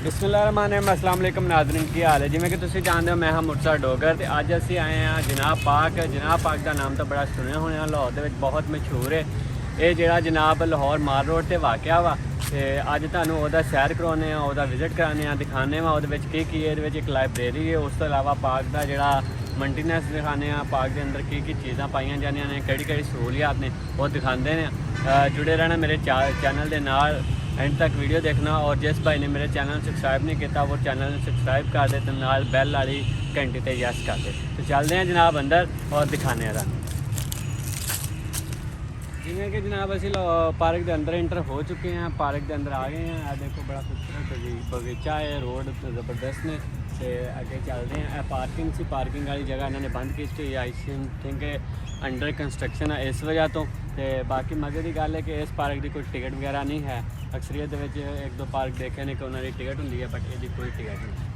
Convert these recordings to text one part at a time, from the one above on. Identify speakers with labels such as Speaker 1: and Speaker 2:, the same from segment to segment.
Speaker 1: बिस्मिल्लाहिर्रहमानिर्रहीम अस्सलाम वालेकुम नाज़रीन की हाल है। जिमें कि तुसीं जानते हो मैं हाँ मुर्तज़ा डोगर ते अज असी आए हैं जनाब पाक का नाम तो बड़ा सुनिया होना लाहौर दे विच बहुत मशहूर है। ये जिहड़ा जनाब लाहौर माल रोड ते वाक़या वा ते अज तुहानूं ओहदा सैर करवाने ओहदा विजिट कराने दिखाने वा ओहदे विच की है। एक लाइब्रेरी है, उस तो इलावा पाक का जिहड़ा मेंटेनेंस दिखाने पाक के अंदर की चीज़ां पाईयां जांदियां ने केड़ी सहूलियात ने वो दिखाते हैं। जुड़े रहना मेरे चैनल के नाल एंड तक वीडियो देखना। और जिस भाई ने मेरे चैनल सब्सक्राइब नहीं किया वो चैनल सब्सक्राइब कर दे तो नाल बैल वाली घंटी ते यस कर दे। तो चलते हैं जनाब अंदर और दिखाने हैं। जिमें कि जनाब असी पार्क के अंदर इंटर हो चुके हैं, पार्क के अंदर आ गए हैं। देखो बड़ा खूबसूरत बगीचा है, रोड तो ज़बरदस्त ने ते अगे चलते हैं। पार्किंग सी पार्किंग वाली जगह इन्होंने बंद की हुई आई थिंक अंडर कंस्ट्रक्शन है इस वजह तो। बाकी मजे की गल है कि इस पार्क की कोई टिकट वगैरह नहीं है। अक्सरियत एक दो पार्क देखे ने कि उन्होंने टिकट होंगी है बट ये कोई टिकट नहीं।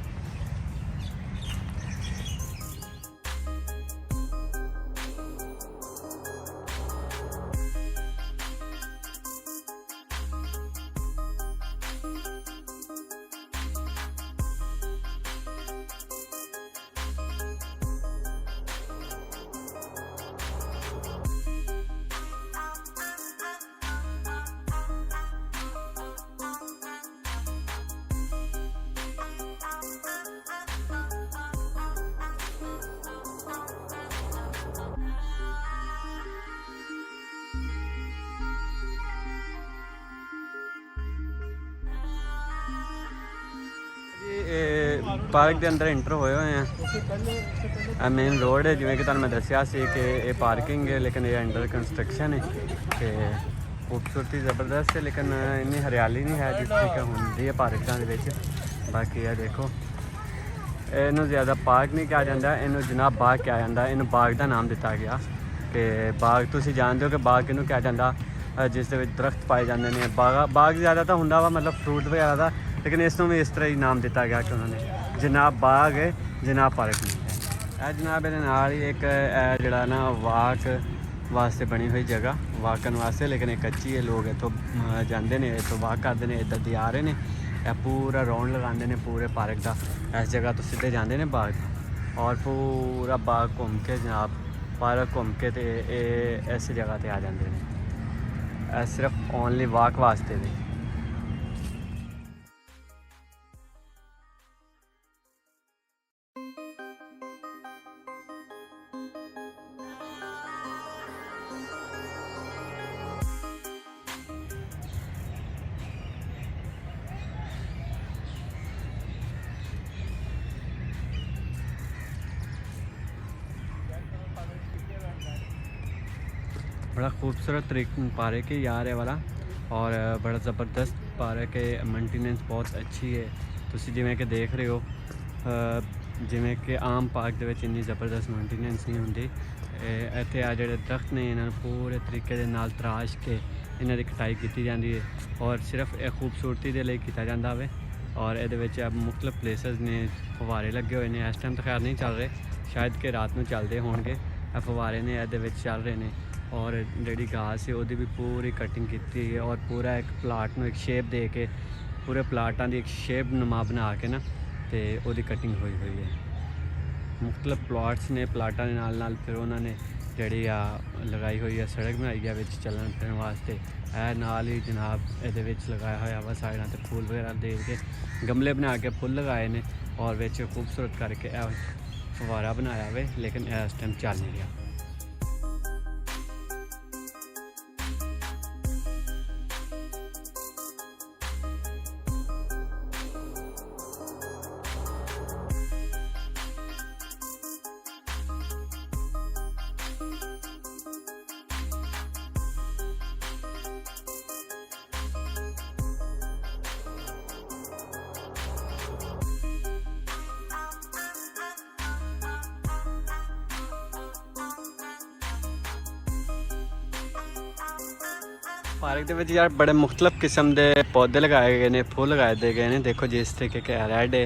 Speaker 1: पार्क के अंदर इंटर होए हुए हैं। मेन रोड है जिमें कि तुहानूं मैं दस्सिया सी कि ये पार्किंग है लेकिन ये अंडर कंस्ट्रक्शन है। तो खूबसूरती ज़बरदस्त है लेकिन इन्नी हरियाली नहीं है जिस तरीके होंदी है पार्कों के। बाकी यह देखो इनू ज़्यादा पार्क नहीं कहा जाता, इनू जनाब बाग कहा जाता। इनू बाग का नाम दिता गया कि बाग तुसीं जानते हो कि बाग किनू कहा जाता जिस दे विच दरख्त पाए जाते हैं। बाग ज़्यादा तो हुंदा वा मतलब फ्रूट वगैरह का, लेकिन इसनों भी इस तरह ही नाम दिता गया कि उन्होंने जनाब बाग है जनाब पार्क नहीं है। जनाब ये नाल ही एक जड़ा ना वाक वास्ते बनी हुई जगह वाकन वास्ते, लेकिन एक कच्ची है। लोग इतों जाते हैं इतों वाक करते हैं, इधर दी आ रहे हैं। पूरा राउंड लगाते हैं पूरे पार्क का। इस जगह तो सीधे जाते हैं बाग और पूरा बाग घूम के जनाब पार्क घूम के तो इस जगह पर आ जाते हैं सिर्फ ओनली वाक वास्ते भी। बड़ा खूबसूरत पार्क है यार ये वाला और बड़ा ज़बरदस्त पार्क है। मेंटेनेंस बहुत अच्छी है। तुसी जिमें कि देख रहे हो जिमें कि आम पार्क दे विच इन्नी ज़बरदस्त मेंटेनेंस नहीं होंदी। इत्थे आ जिहड़े दरख्त ने इन्हां पूरे तरीके दे नाल तराश के इन्हां दी कटाई की जाती है और सिर्फ एक खूबसूरती दे लई कीता जांदा वे। और इहदे विच मुख्तलिफ प्लेसिस ने फवारे लगे हुए हैं। इस टाइम तो खैर नहीं चल रहे, शायद कि रात में चलते होंगे। फवारे ने इहदे विच चल रहे हैं और जिहड़ी घास है वो भी पूरी कटिंग की है और पूरा एक प्लाट में एक शेप दे के पूरे प्लाटां की एक शेप नुमा बना के ना तो वो कटिंग हुई है। मुख्तलिफ प्लाट्स ने प्लाटां दे नाल फिर उन्होंने जिहड़ी लगाई हुई है सड़क बनाई है विच चलन फिरन वास्ते। नाल ही जनाब ये लगाया हुआ वा साइडां ते फूल वगैरह दे के गमले बना के फुल लगाए ने और विच खूबसूरत करके फवारा बनाया वे, लेकिन इस टाइम चल नहीं रहा। पार्क के यार बड़े मुख्तलिफ किस्म के पौधे लगाए गए हैं, फुल लगाए दे गए हैं। देखो जिस तरीके के रेड है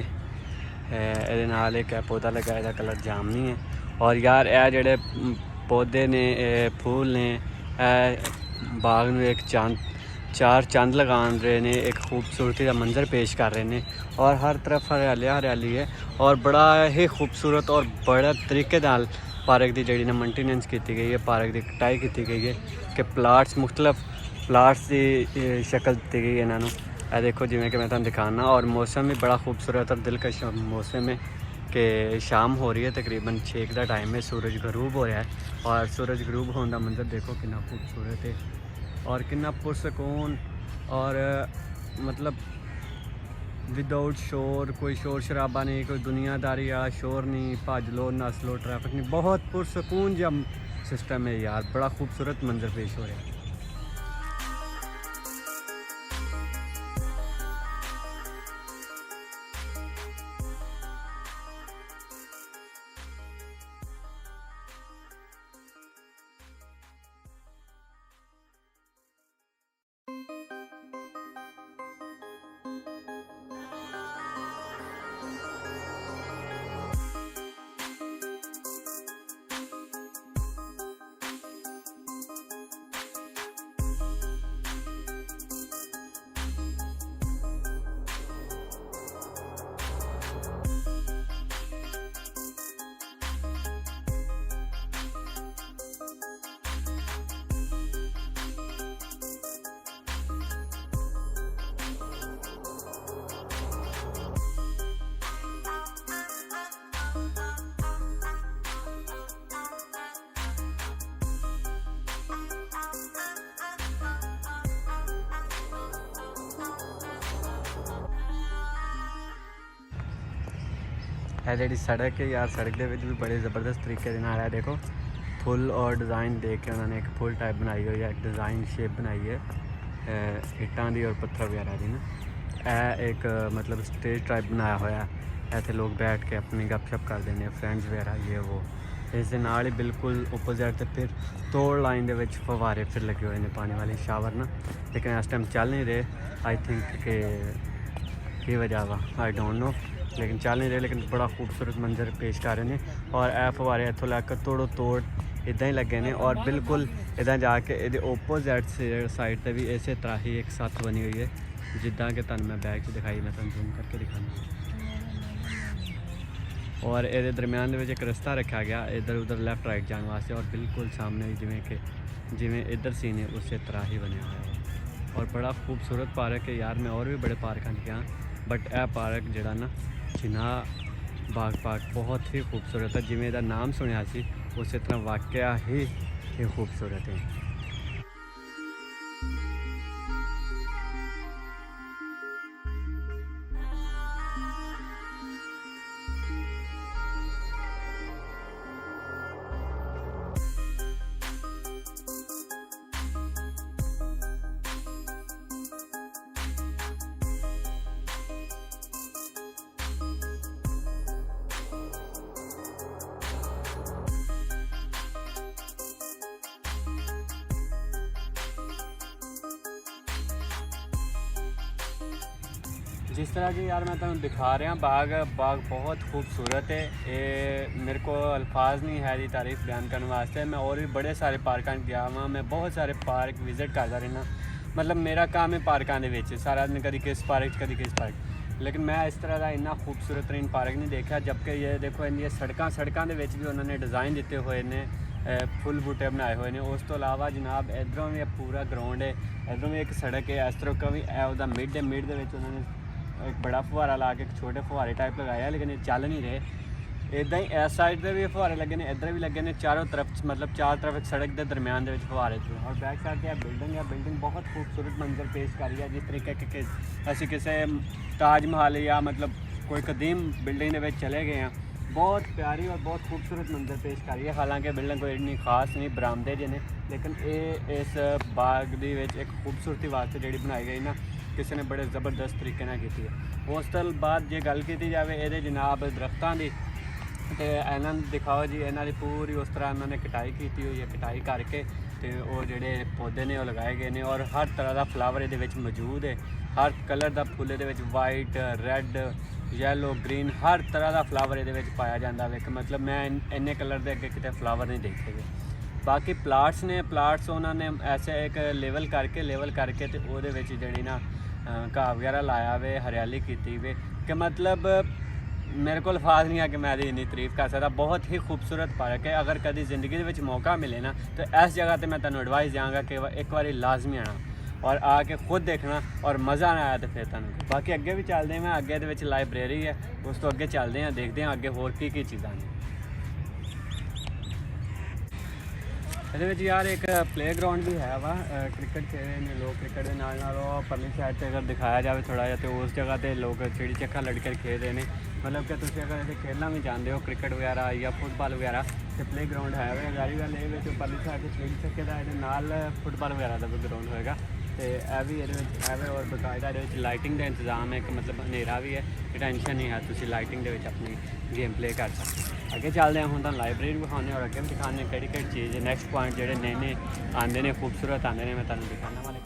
Speaker 1: ये नाल एक पौधा लगाए दा कलर जामनी है। और यार यह जेडे पौधे ने फूल ने बाग में एक चांद चार चंद लगा रहे ने, एक खूबसूरती का मंजर पेश कर रहे हैं और हर तरफ हरियाली हरियाली है और बड़ा ही खूबसूरत और बड़ा तरीके नाल पार्क की जी मेंटेनेंस की गई है, पार्क की कटाई की गई है कि प्लाट्स मुख्तलिफ प्लाट्स की शक्ल दी गई है इन्होंने। यह देखो जिमें कि मैं तुम दिखाना, और मौसम भी बड़ा खूबसूरत और दिलकश मौसम है कि शाम हो रही है, तकरीबन 6 का टाइम है, सूरज गरूब हो रहा है और सूरज गरूब होने का मंजर देखो कितना खूबसूरत है और कितना पुरसकून और मतलब विदाउट शोर, कोई शोर शराबा नहीं, कोई दुनियादारी वाला शोर नहीं, भज लो नस लो ट्रैफिक नहीं, बहुत पुरसकून जब सिस्टम है यार, बड़ा खूबसूरत मंजर पेश हो रहा है। है जी सड़क है यार, सड़क के भी बड़े ज़बरदस्त तरीके से नाल है, देखो फुल और डिज़ाइन दे के उन्होंने एक फुल टाइप बनाई हुई है, एक डिज़ाइन शेप बनाई है इट्टां दी और पत्थर वगैरह की ना। एक मतलब स्टेज टाइप बनाया हुआ, इतने लोग बैठ के अपनी गपशप कर देने, फ्रेंड्स वगैरह ये वो। इस दे नाल ही बिल्कुल ओपोजिट फिर तोड़ लाइन दे विच फवारे फिर लगे हुए हैं पानी वाले शावर ना, लेकिन इस टाइम चल नहीं रहे। आई थिंक कि वजह वा आई डोंट नो, लेकिन चल नहीं रहे, लेकिन बड़ा खूबसूरत मंजर पेश कर रहे हैं। और ए फवारे इतों लैकर तोड़ो तोड़ इदा ही लगे ने और बिल्कुल इदा जाके ये ओपोजिट साइड पर भी इस तरह ही एक सत्त बनी हुई है, जिदा कि तुम मैं बैग से दिखाई, मैं तुम जूम करके दिखाना। और ये दरम्यान एक रस्ता रखा गया इधर उधर लैफ्ट राइट जाने वास्ते, और बिल्कुल सामने जिमें इधर सीन है उस तरह ही बनया हुआ है और बड़ा खूबसूरत पार्क है यार। मैं और भी बड़े पार्क गया, बट यह पार्क जड़ा ना जिन्ना बाग पार्क बहुत ही खूबसूरत है, जिमें इसका नाम सुनिया सी उस तरह वाकया ही खूबसूरत है। जिस तरह की यार मैं तुम्हें दिखा रहा बाग बहुत खूबसूरत है, ये मेरे को अल्फाज नहीं है जी तारीफ बयान करने वास्ते। मैं और भी बड़े सारे पार्कों गया हुआ, मैं बहुत सारे पार्क विजिट करता रहना, मतलब मेरा काम है पार्कों के विच, सारा दिन कभी किस पार्क कभी किस पार्क, लेकिन मैं इस तरह का इन्ना खूबसूरत तरीन पार्क नहीं देखा। जबकि ये देखो इन सड़कों के भी उन्होंने डिज़ाइन दिते हुए ने, फुल बूटे बनाए हुए हैं। उस तो अलावा जनाब इधरों भी पूरा ग्राउंड है, इधरों भी एक सड़क है, इस तरह का भी मिड है, मिड के उन्होंने एक बड़ा फुहारा ला के एक छोटे फुहारे टाइप लगाया, लेकिन ये चल नहीं रहे। इदा ही इस साइड पर भी फुहारे लगे ने, इधर भी लगे ने, चारों तरफ मतलब चार तरफ एक सड़क के दरम्यान के फुहारे थे। और बैक साइड पर बिल्डिंग बहुत खूबसूरत मंजर पेश कर रही है, जिस तरीके के असी किसी ताजमहल या मतलब कोई कदीम बिल्डिंग के चले गए हैं, बहुत प्यारी और बहुत खूबसूरत मंजर पेश कर रही है। हालांकि बिल्डिंग कोई इतनी खास नहीं, बरामदे जे ने, लेकिन ये इस बाग दी विच एक खूबसूरती वास्ते जी बनाई गई ना, किसी ने बड़े ज़बरदस्त तरीके ना की है। उस तो बाद जो गल की जाए ये जनाब दरख्तों की, तो इन्हों दिखाओ जी, इन्हों की पूरी उस तरह इन्होंने कटाई की हुई है, कटाई करके तो वो जोड़े पौधे ने वो लगाए गए हैं और हर तरह का फ्लावर ये मौजूद है, हर कलर का फुल ये वाइट रैड येलो ग्रीन हर तरह का फ्लावर ये पाया जाता है। मतलब मैं इन्ने कलर के अगे कितने फ्लावर नहीं देखे गए। बाकी प्लाट्स ने प्लाट्स उन्होंने ऐसे एक लेवल करके तो ਉਹਦੇ ਵਿੱਚ ਜਿਹੜੀ ਨਾ घाह वगैरह लाया वे हरियाली की वे कि मतलब मेरे को अल्फाज नहीं है कि मैं इन्नी तारीफ कर सकता। बहुत ही खूबसूरत पार्क है। अगर कभी ज़िंदगी के मौका मिले ना तो इस जगह पर मैं तुहानू एडवाइस देंगा कि एक बार लाजमी आना और आके खुद देखना और मज़ा ना आया तो फिर तुहानू बाकी अगे भी चलते हैं। अगे दे विच लाइब्रेरी है, उस तो अगे चलते हैं, देखते हैं अगे होर की चीज़ां ने। ये यार एक प्ले ग्राउंड भी है वा, क्रिकेट खेल रहे हैं लोग। क्रिकेट के नाल परली साइड से अगर दिखाया जाए थोड़ा जहा तो उस जगह पर लोग चिड़ी चक्का लड़कर खेल रहे हैं। मतलब कि तुम अगर इसे खेलना भी चाहते हो क्रिकेट वगैरह या फुटबॉल वगैरह तो प्ले ग्राउंड है वे। गाड़ी वाल ये परली साइड से चिड़ी चक्के का नाल फुटबॉल वगैरह का भी ग्राउंड होएगा तो यह भी ये और बकायदा ये लाइटिंग का इंतजाम है कि मतलब अंधेरा भी है, टेंशन नहीं है, तुम लाइटिंग के अपनी गेम प्ले कर सकते। अगे चलते हैं हम तो लाइब्रेरी दिखाने और अगे भी दिखाने कि चीज़ नैक्सट पॉइंट जोड़े नए नए आते हैं खूबसूरत आते हैं मैं तुहानू दिखाना वाले।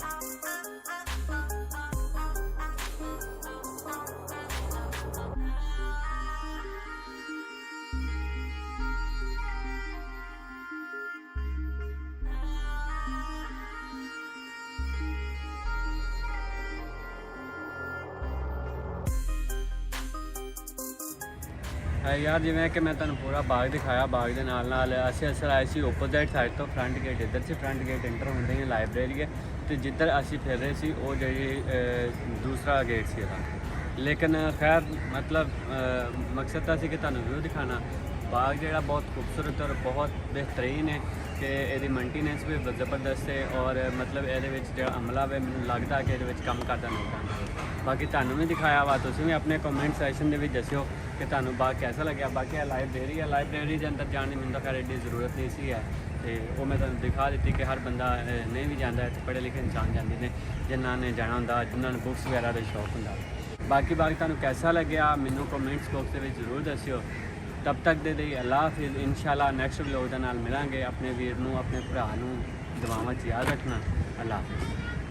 Speaker 1: यार जिवें कि मैं तुहानू पूरा बाग दिखाया, बाग के नाल नाल असीं असल आए सी ओपोजिट साइड तो फ्रंट गेट इधर से फ्रंट गेट इंटर होंदे ही लाइब्रेरी है तो जिधर असीं फिर रहे सी वो जी दूसरा गेट सी था। लेकिन खैर मतलब मकसद था कि तुहानू व्यू दिखाना। बाग जो बहुत खूबसूरत और बहुत बेहतरीन है कि ये मेंटेनेंस भी ज़बरदस्त है और मतलब ये अमला है मैंने लगता है कि ये कम करता नहीं करना। बाकी तुहानू भी दिखाया वा, तुसीं भी अपने कमेंट सैशन के दस्यो कि तुहानू बाग कैसा लगे। बाकी लाइब्रेरी है, लाइब्रेरी के अंदर जाने मैंने खैर एडी जरूरत नहीं सी है तो वो मैं तुहानू दिखा दी कि हर बंदा नहीं भी जाता है, पढ़े लिखे इंसान जाते हैं जिन्होंने जाना होंगे, जिन्होंने बुक्स वगैरह का शौक होंगे। बाकी तुहानू कैसा लग्या मैनू कमेंट्स बॉक्स में जरूर दस्यो। तब तक दे अल्लाह हाफिज़। इंशाल्लाह नैक्सट व्लॉग के नाल मिलांगे। अपने वीर नू अपने भरा नू दुआवां च याद रखना। अल्लाह हाफिज़।